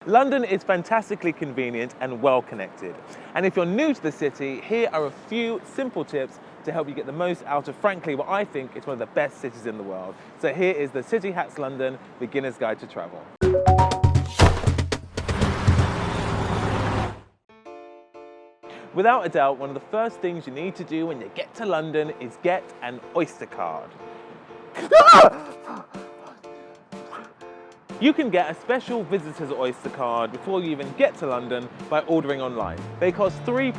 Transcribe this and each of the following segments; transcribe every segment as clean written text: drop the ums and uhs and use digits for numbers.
London is fantastically convenient and well connected. And if you're new to the city, here are a few simple tips to help you get the most out of, frankly, what I think is one of the best cities in the world. So here is the City Hats London Beginner's Guide to Travel. Without a doubt, one of the first things you need to do when you get to London is get an Oyster card. You can get a special visitor's Oyster card before you even get to London by ordering online. They cost £3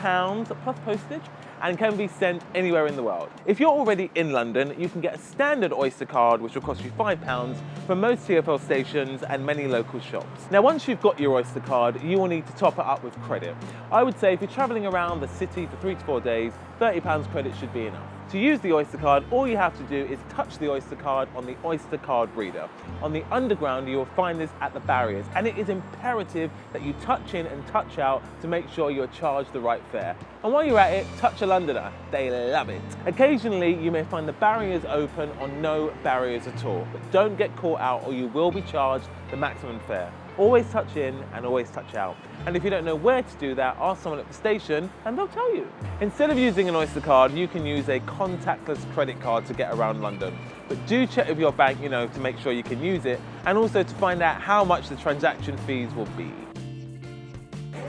plus postage and can be sent anywhere in the world. If you're already in London, you can get a standard Oyster card which will cost you £5 from most TfL stations and many local shops. Now once you've got your Oyster card, you will need to top it up with credit. I would say if you're travelling around the city for 3 to 4 days, £30 credit should be enough. To use the Oyster card, all you have to do is touch the Oyster card on the Oyster card reader. On the underground, you will find this at the barriers, and it is imperative that you touch in and touch out to make sure you're charged the right fare. And while you're at it, touch a Londoner. They love it. Occasionally, you may find the barriers open or no barriers at all, but don't get caught out or you will be charged the maximum fare. Always touch in and always touch out. And if you don't know where to do that, ask someone at the station and they'll tell you. Instead of using an Oyster card, you can use a contactless credit card to get around London. But do check with your bank, to make sure you can use it and also to find out how much the transaction fees will be.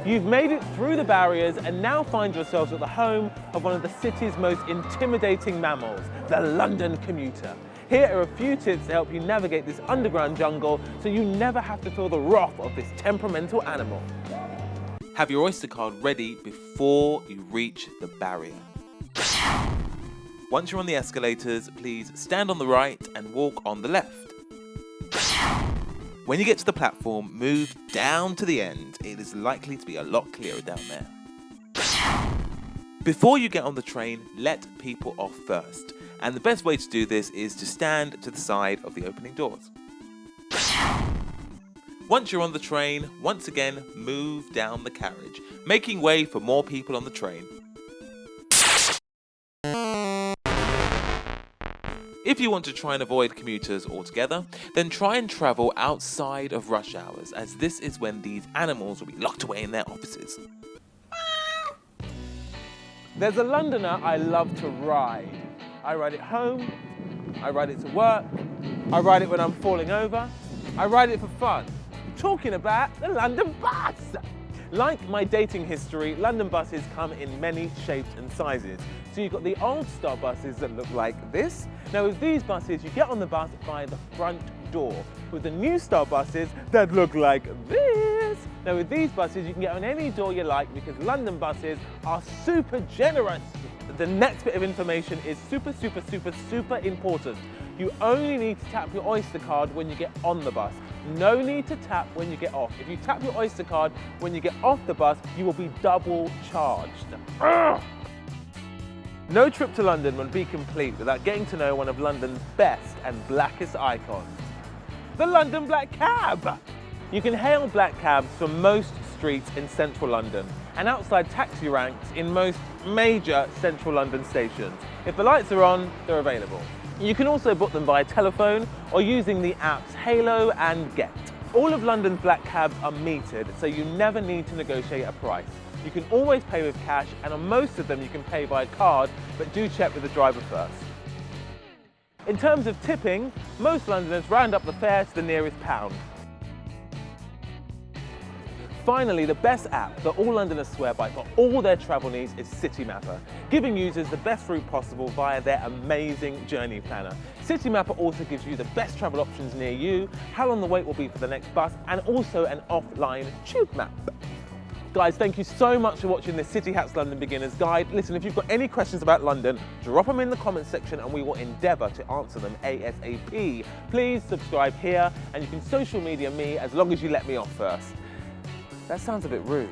You've made it through the barriers and now find yourselves at the home of one of the city's most intimidating mammals, the London commuter. Here are a few tips to help you navigate this underground jungle so you never have to feel the wrath of this temperamental animal. Have your Oyster card ready before you reach the barrier. Once you're on the escalators, please stand on the right and walk on the left. When you get to the platform, move down to the end. It is likely to be a lot clearer down there. Before you get on the train, let people off first. And the best way to do this is to stand to the side of the opening doors. Once you're on the train, once again, move down the carriage, making way for more people on the train. If you want to try and avoid commuters altogether, then try and travel outside of rush hours, as this is when these animals will be locked away in their offices. There's a Londoner I love to ride. I ride it home, I ride it to work, I ride it when I'm falling over, I ride it for fun. I'm talking about the London bus! Like my dating history, London buses come in many shapes and sizes. So you've got the old style buses that look like this. Now with these buses, you get on the bus by the front door. With the new style buses that look like this. Now with these buses, you can get on any door you like because London buses are super generous. The next bit of information is super important. You only need to tap your Oyster card when you get on the bus. No need to tap when you get off. If you tap your Oyster card when you get off the bus, you will be double charged. Ugh! No trip to London would be complete without getting to know one of London's best and blackest icons, the London Black Cab. You can hail black cabs from most streets in central London and outside taxi ranks in most major central London stations. If the lights are on, they're available. You can also book them via telephone or using the apps Halo and Get. All of London's black cabs are metered, so you never need to negotiate a price. You can always pay with cash, and on most of them you can pay by card, but do check with the driver first. In terms of tipping, most Londoners round up the fare to the nearest pound. Finally, the best app that all Londoners swear by for all their travel needs is CityMapper, giving users the best route possible via their amazing journey planner. CityMapper also gives you the best travel options near you, how long the wait will be for the next bus, and also an offline tube map. Guys, thank you so much for watching this City Hats London Beginner's Guide. Listen, if you've got any questions about London, drop them in the comments section and we will endeavour to answer them ASAP. Please subscribe here and you can social media me as long as you let me off first. That sounds a bit rude.